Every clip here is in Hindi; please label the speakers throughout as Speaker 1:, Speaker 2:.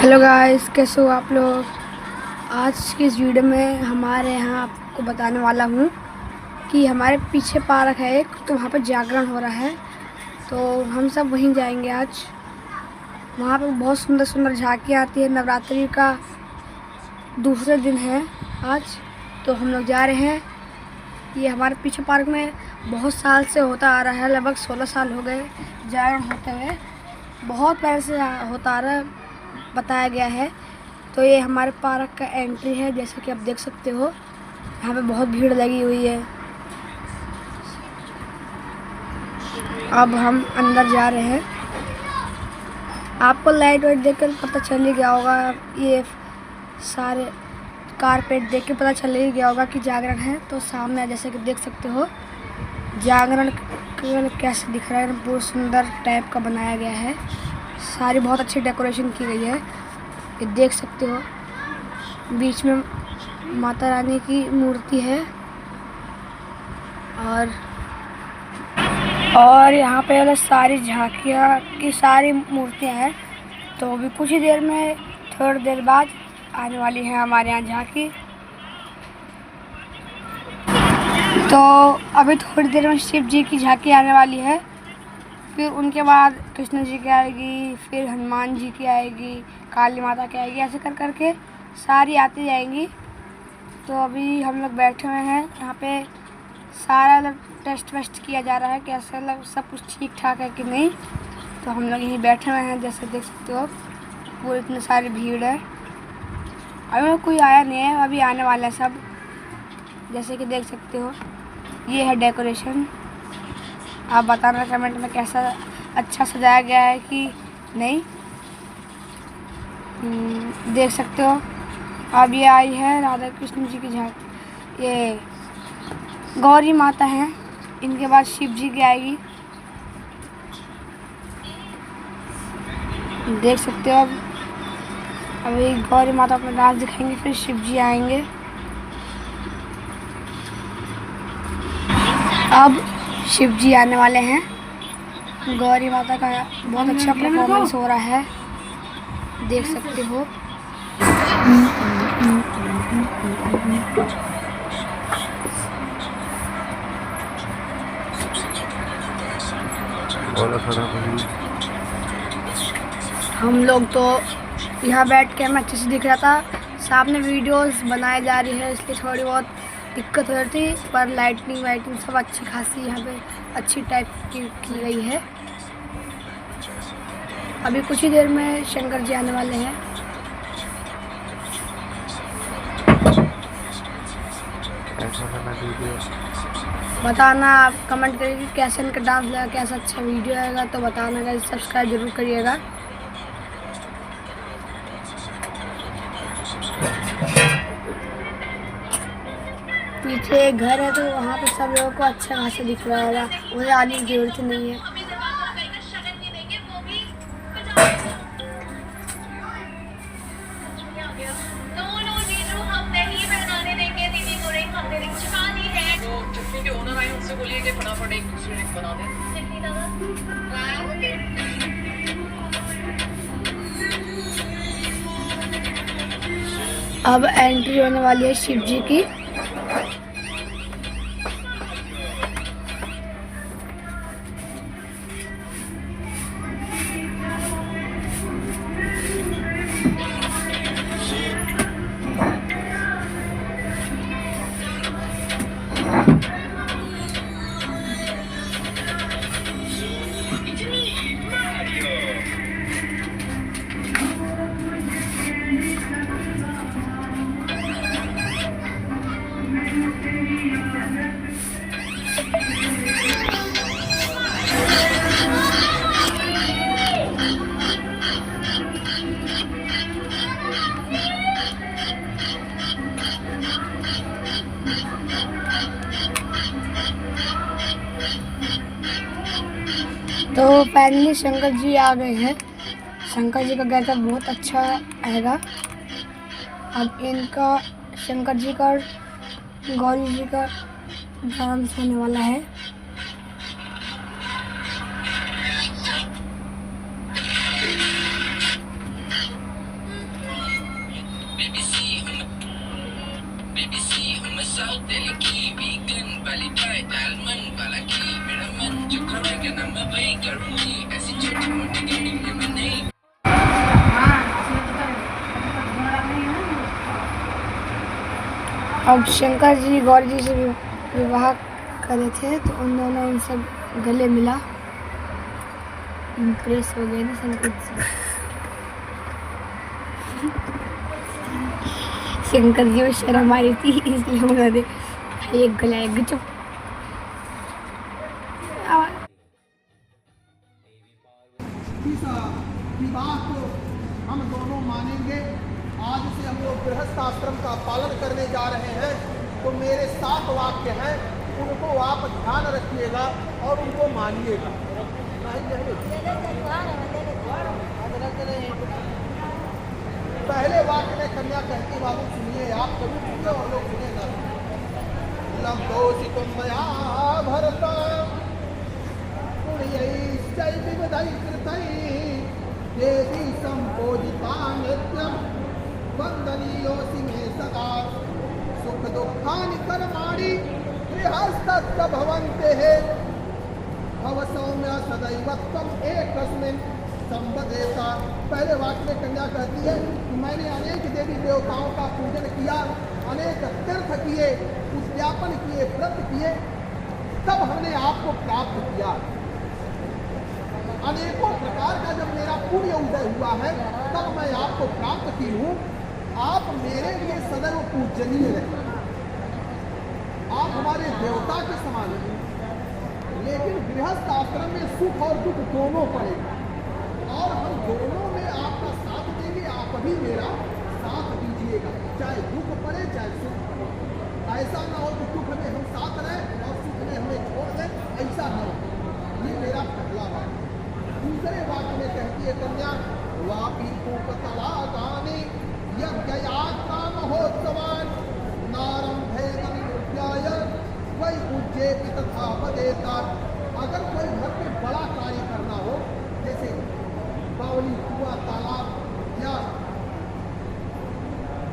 Speaker 1: हेलो गाइस, कैसे हो आप लोग। आज की इस वीडियो में हमारे यहाँ आपको बताने वाला हूँ कि हमारे पीछे पार्क है एक, तो वहाँ पर जागरण हो रहा है। तो हम सब वहीं जाएंगे आज। वहाँ पर बहुत सुंदर सुंदर झांकियाँ आती है। नवरात्रि का दूसरे दिन है आज, तो हम लोग जा रहे हैं। ये हमारे पीछे पार्क में बहुत साल से होता आ रहा है, लगभग 16 साल हो गए जागरण होते हुए। बहुत पहले से होता आ रहा है, बताया गया है। तो ये हमारे पार्क का एंट्री है, जैसा कि आप देख सकते हो। यहाँ पे बहुत भीड़ लगी हुई है। अब हम अंदर जा रहे हैं। आपको लाइट वाइट देखकर पता चल ही गया होगा, ये सारे कारपेट देख के पता चल ही गया होगा कि जागरण है। तो सामने जैसे कि देख सकते हो जागरण कैसे दिख रहा है, बहुत सुंदर टाइप का बनाया गया है। सारी बहुत अच्छी डेकोरेशन की गई है, ये देख सकते हो। बीच में माता रानी की मूर्ति है और यहाँ पे सारी झांकियाँ की सारी मूर्तियाँ हैं। तो अभी कुछ ही देर में, थोड़ी देर बाद आने वाली है हमारे यहाँ झांकी। तो अभी थोड़ी देर में शिव जी की झांकी आने वाली है, फिर उनके बाद कृष्ण जी की आएगी, फिर हनुमान जी की आएगी, काली माता की आएगी, ऐसे कर करके सारी आती जाएंगी। तो अभी हम लोग बैठे हुए हैं यहाँ पे, सारा टेस्ट वेस्ट किया जा रहा है कि ऐसा सब कुछ ठीक ठाक है कि नहीं। तो हम लोग यहीं बैठे हुए हैं, जैसे देख सकते हो। पूरी इतनी सारी भीड़ है, अभी कोई आया नहीं है, अभी आने वाला है सब, जैसे कि देख सकते हो। ये है डेकोरेशन। आप बताना कमेंट में कैसा अच्छा सजाया गया है कि नहीं। देख सकते हो। अब ये आई है राधा कृष्ण जी की झांकी, ये गौरी माता है, इनके बाद शिव जी की आएगी। देख सकते हो। अभी गौरी माता अपना डांस दिखाएंगे, फिर शिव जी आएंगे। अब शिव जी आने वाले हैं। गौरी माता का बहुत अच्छा परफॉर्मेंस हो रहा है, देख सकते हो। हम लोग तो यहाँ बैठ के हमें अच्छे से दिख रहा था। सामने वीडियोस बनाई जा रही है, इसलिए थोड़ी बहुत दिक्कत हो रही थी, पर लाइटिंग वाइटिंग सब अच्छी खासी यहाँ पे अच्छी टाइप की गई है। अभी कुछ ही देर में शंकर जी आने वाले हैं। बताना, आप कमेंट करिए कैसे इनका डांस लगा, कैसा अच्छा वीडियो आएगा तो बताना गाइस। सब्सक्राइब जरूर करिएगा। पीछे एक घर है, तो वहाँ पे सब लोगों को अच्छा खासा दिख रहा होगा, उन्हें आने की जरूरत नहीं है।
Speaker 2: के ओनर आए उनसे बोलिए कि फटाफट एक दूसरे बना दें।
Speaker 1: अब एंट्री होने वाली है शिव जी की। तो फाइनली शंकर जी आ गए हैं। शंकर जी का गेटअप बहुत अच्छा आएगा। अब इनका शंकर जी का गौरी जी का डांस होने वाला है।
Speaker 3: साउथ दिल्ली की वीगन वाली डाइट आलमंड वाला घी मेरा मन जो खाएगा ना मैं वही करूँगी ऐसी छोटी मोटी गेड़ी में मैं नहीं।
Speaker 1: अब शंकर जी गौरी जी से विवाह करे थे तो उन दोनों उनसे गले मिला, इम्प्रेस हो गए ना शंकर जी। शंकर जी को शर्म आ रही थी इसलिए उन्होंने एक गला एक चुप।
Speaker 4: विवाह को हम दोनों मानेंगे। आज से हम लोग गृहस्थ आश्रम का पालन करने जा रहे हैं, तो मेरे 7 वाक्य हैं, उनको आप ध्यान रखिएगा और उनको मानिएगा। पहले वाक्य में कन्या कहती बाबू सुनिए, आप कभी सुनिए और लोग सुनेगा। लब्धोषितुं मया भरतं पुण्यैश्चैर्विविधैः कृतैः देवी सम्पूजिता नित्यं वन्दनीयोऽसि मे सदा सुख दुःखानि कर्माणि गृहस्थस्य भवन्तेः भव सौम्य सदैव त्वम् एकस्मिन् संपदेता। पहले वाक्य में कन्या कहती है कि मैंने अनेक देवी देवताओं का पूजन किया, अनेक तीर्थ किए, उद्यापन किए, व्रत किए, तब हमने आपको प्राप्त किया। अनेकों प्रकार का जब मेरा पुण्य उदय हुआ है तब मैं आपको प्राप्त की हूँ। आप मेरे लिए सदैव पूजनीय रहे, आप हमारे देवता के समान हैं। लेकिन गृहस्थ आश्रम में सुख और दुख दोनों पड़ेगा और हम दोनों में आपका साथ देंगे, आप भी मेरा साथ दीजिएगा, चाहे दुख पड़े चाहे सुख पड़े। ऐसा ना हो कि दुख में हम साथ रहें और सुख में हमें छोड़ दें, ऐसा ना हो। ये मेरा पहला वाक्य। दूसरे वाक्य में कहती है कन्या वापी कूपतला गाने यज्ञयात्रा महोत्सवान नारंभेय वही पूज्ये तथा पदेता। अगर कोई घर में बड़ा कार्य करना हो, जैसे बावली, कुआं, तालाब या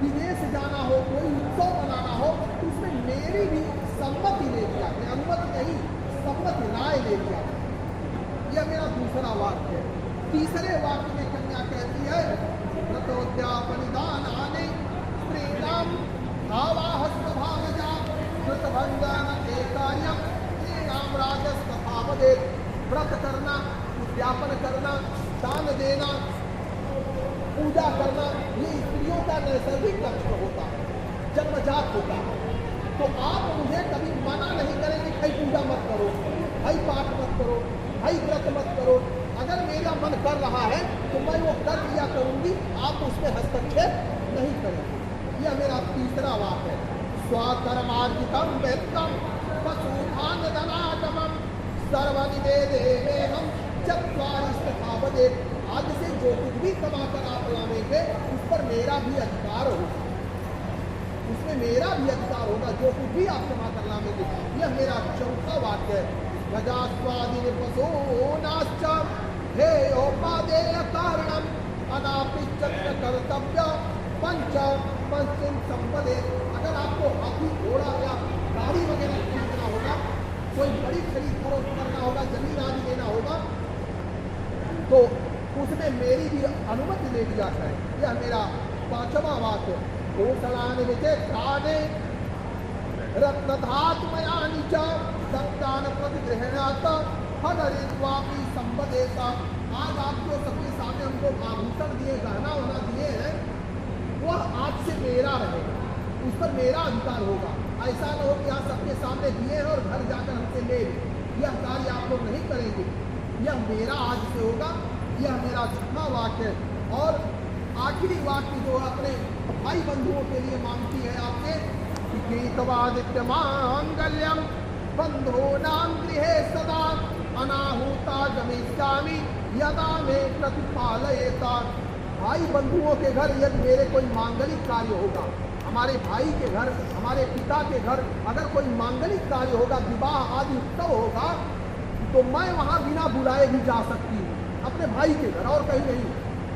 Speaker 4: विदेश जाना हो, कोई उत्सव मनाना हो, तो उसमें मेरी भी सम्मति ले लिया, अनुमति नहीं सम्मति राय ले लिया। यह मेरा दूसरा वाक्य है। तीसरे वाक्य में कन्या कहती है व्रतोद्यापनिदान आने श्रीराम आवाह स्वभावजा व्रतभंजन एकार्यम श्रीराम राजस्तथावदेत। व्रत करना, उद्यापन करना, दान देना, पूजा करना, ये स्त्रियों का नैसर्गिक लक्षण होता है, जन्मजात होता है। तो आप मुझे कभी मना नहीं करेंगे भाई पूजा मत करो, भाई पाठ मत करो, भाई व्रत मत करो। अगर मेरा मन कर रहा है तो मैं वो कर लिया करूंगी, आप उसमें हस्तक्षेप नहीं करेंगे। यह मेरा तीसरा वाक्य है। स्वकर्मार्जितम वेत्तम पशुधान धनागमम सर्वनिवेदेहम चत्वारिस्तथावदेत। आज से जो कुछ भी कमाकर आप लावेंगे उस पर मेरा भी अधिकार होगा, उसमें मेरा भी अधिकार होगा, जो कुछ भी आप कमाकर लावेंगे। यह मेरा चौथा वाक्य है। प्रजास्वादीन पशूनाश्च हेयोपादेय कारणम अनापिचक्र कर्तव्य पंच पंचम संपदे। अगर आपको हाथी, घोड़ा या गाड़ी वगैरह खरीदना होगा, कोई बड़ी खरीद फरोख्त करना होगा, जमीन आदि लेना होगा, तो उसमें मेरी भी अनुमति ले लिया जाए। यह मेरा पांचवा वाक्य। घोषणान विचेत्राने रत्नधात्मयानि च दत्तान प्रतिगृहणात फलरित्वापि संपदेता। आज आपको सबके सामने हमको आभूषण दिए, गहना होना दिए हैं, वह आज से मेरा रहेगा, उस पर मेरा अधिकार होगा। ऐसा न हो कि यहाँ सबके सामने दिए हैं और घर जाकर हमसे ले लें। यह कार्य आप लोग नहीं करेंगे, यह मेरा आज से होगा। यह मेरा छठवां वाक्य है। और आखिरी वाक्य जो अपने भाई बंधुओं के लिए मांगती है आपसे, गीतवादित्य मांगल्यम बंधूनां गृहे सदा अनाहुता गमिष्यामि यदा मे प्रतिपालयेता। भाई बंधुओं के घर यदि मेरे कोई मांगलिक कार्य होगा, हमारे भाई के घर, हमारे पिता के घर अगर कोई मांगलिक कार्य होगा, विवाह आदि उत्सव होगा, तो मैं वहाँ बिना बुलाए भी जा सकती हूँ अपने भाई के घर, और कहीं नहीं।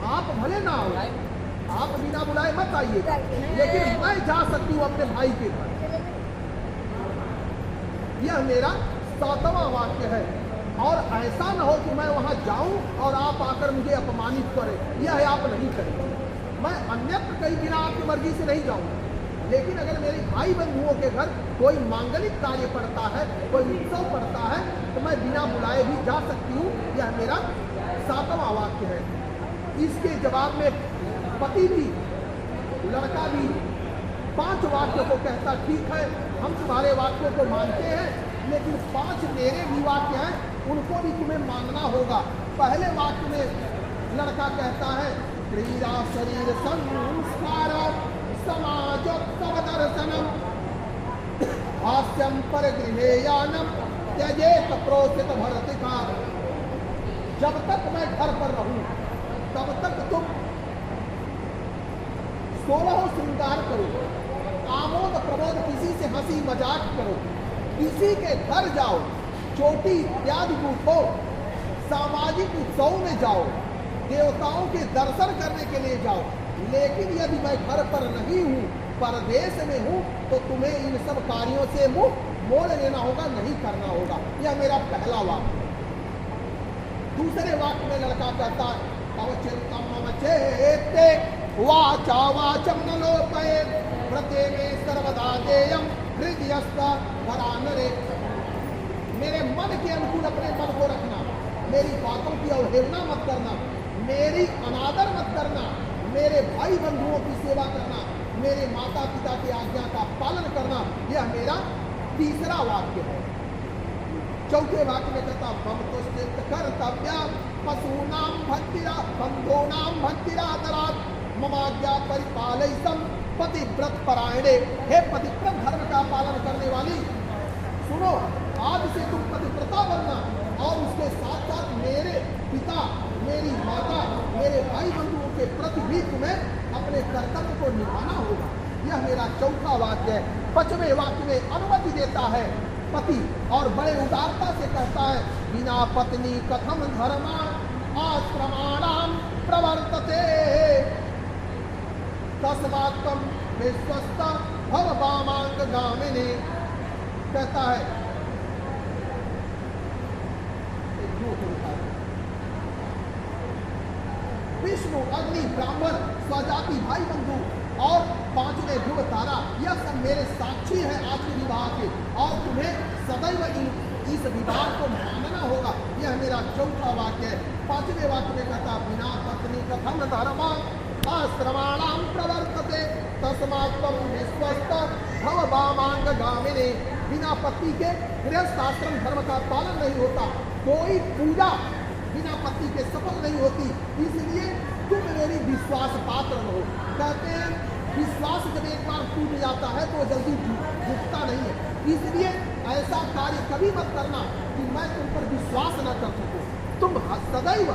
Speaker 4: आप भले ना हो, आप बिना बुलाए मत आइए, लेकिन मैं जा सकती हूँ अपने भाई के घर। यह मेरा 7वां वाक्य है। और ऐसा न हो कि मैं वहां जाऊं और आप आकर मुझे अपमानित करें, यह आप नहीं करेंगे। मैं अन्यत्र कहीं बिना आपकी मर्जी से नहीं जाऊंगा। लेकिन अगर मेरे भाई बंधुओं के घर कोई मांगलिक कार्य पड़ता है, कोई उत्सव पड़ता है, तो मैं बिना बुलाए भी जा सकती हूँ। यह मेरा 7वां वाक्य है। इसके जवाब में पति भी, लड़का भी 5 वाक्यों को कहता, ठीक है हम तुम्हारे वाक्यों को मानते हैं, लेकिन 5 मेरे भी वाक्य हैं, उनको भी तुम्हें मानना होगा। पहले वाक्य में लड़का कहता है, क्रीड़ा शरीर संस्कार समाजोत्सव दर्शनम हास्यम परगृहेयानम त्यजेत प्रोसित भरतिका। जब तक मैं घर पर रहूं तब तक तुम 16 श्रृंगार करो, आमोद प्रमोद किसी से हंसी मजाक करो, किसी के घर जाओ, चोटी इत्यादि उठो, सामाजिक उत्सव में जाओ, देवताओं के दर्शन करने के लिए जाओ। लेकिन यदि मैं घर पर नहीं हूँ, परदेश में हूँ, तो तुम्हें इन सब कार्यों से मुंह मोड़ लेना होगा, नहीं करना होगा। यह मेरा पहला वाक्य। दूसरे वाक्य में लड़का कहता है, अवचिंतम मम चेते वाचा वाचम न लोपयेत् प्रत्येमे सर्वदा देयम् हृदयस्थ वरानरे। मेरे मन के अनुकूल अपने मन को रखना, मेरी बातों की अवहेलना मत करना, मेरी अनादर मत करना, मेरे भाई बंधुओं की सेवा करना, मेरे माता पिता की आज्ञा का पालन करना। यह मेरा तीसरा वाक्य है। चौथे वाक्य में कहता, मम तुष्टित कर्तव्या पशूनां भक्तिरा बंधूनां भक्तिरादरात् ममाज्ञा परिपालयितुम पतिव्रत परायणे। हे पतिव्रत धर्म का पालन करने वाली, सुनो, आज से तुम पतिव्रता बनना और उसके साथ साथ मेरे पिता, मेरी माता, मेरे भाई बंधुओं के प्रति भी तुम्हें अपने कर्तव्य को निभाना होगा। यह मेरा चौथा वाक्य है। 5वें वाक्य में अनुमति देता है पति और बड़े उदारता से कहता है, बिना पत्नी कथम धर्मा आश्रमाणाम प्रवर्तते तस्मात्म विश्वस्त भव वामांग गामिनी। कहता है, विष्णु, अग्नि, ब्राह्मण, स्वजाति भाई बंधु और 5वें ध्रुव तारा, यह सब मेरे साक्षी है आज के विवाह के, और तुम्हें सदैव इस विवाह को मानना होगा। यह मेरा चौथा वाक्य है। 5वें वाक्य में कहता, बिना पत्नी कथम धर्मा आश्रमाणाम प्रवर्तते तस्मात्म विश्वस्त भव वामांग गामिनी। बिना पति के गृहस्थ आश्रम धर्म का पालन नहीं होता, कोई पूजा बिना पति के सफल नहीं होती, इसलिए तुम मेरी विश्वास पात्र हो। कहते हैं विश्वास जब एक बार टूट जाता है तो जल्दी जुटता नहीं है, इसलिए ऐसा कार्य कभी मत करना कि मैं तुम पर विश्वास न कर सकूं। तुम सदैव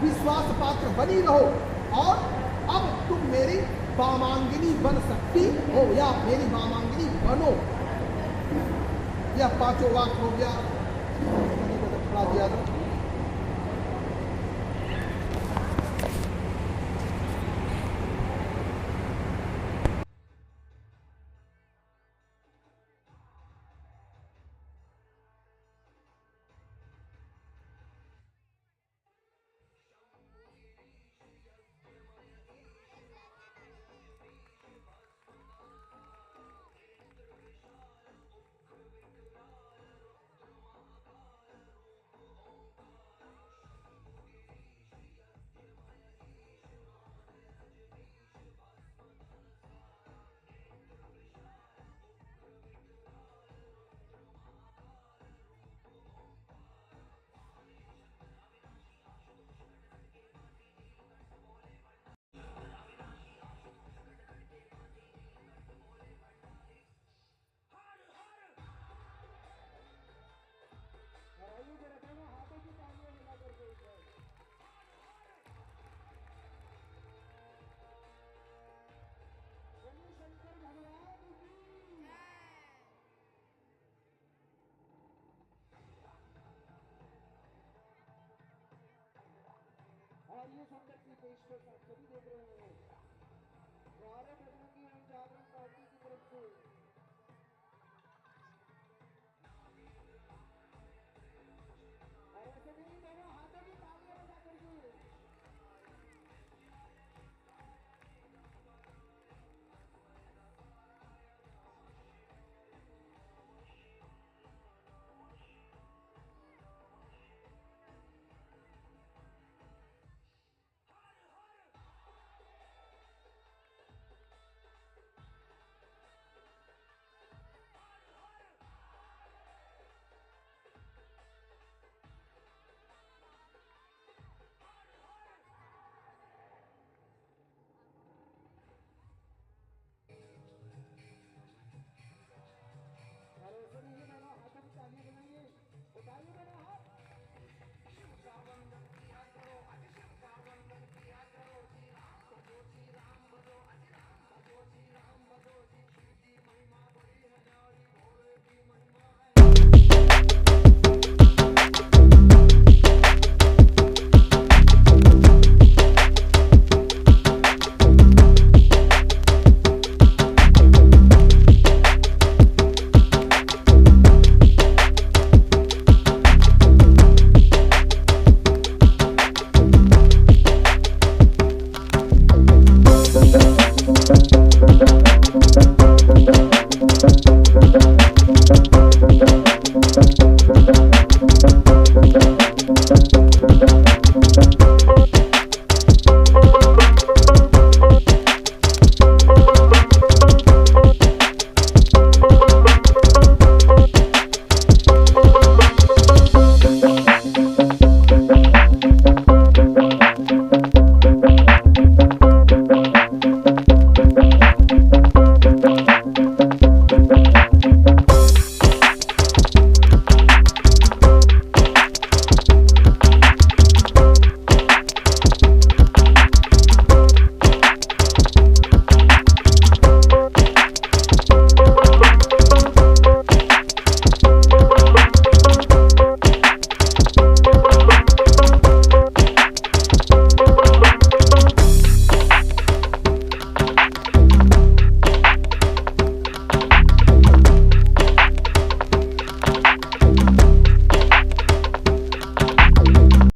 Speaker 4: विश्वास पात्र बनी रहो और अब तुम मेरी वामांगिनी बन सकती हो या मेरी वामांगिनी बनो। यह 5वां वाक्य हो गया। खड़ा दिया था।
Speaker 5: और ये संकट की पेशकश आप सभी देख रहे हैं। 12 बजरंगी हम जागरण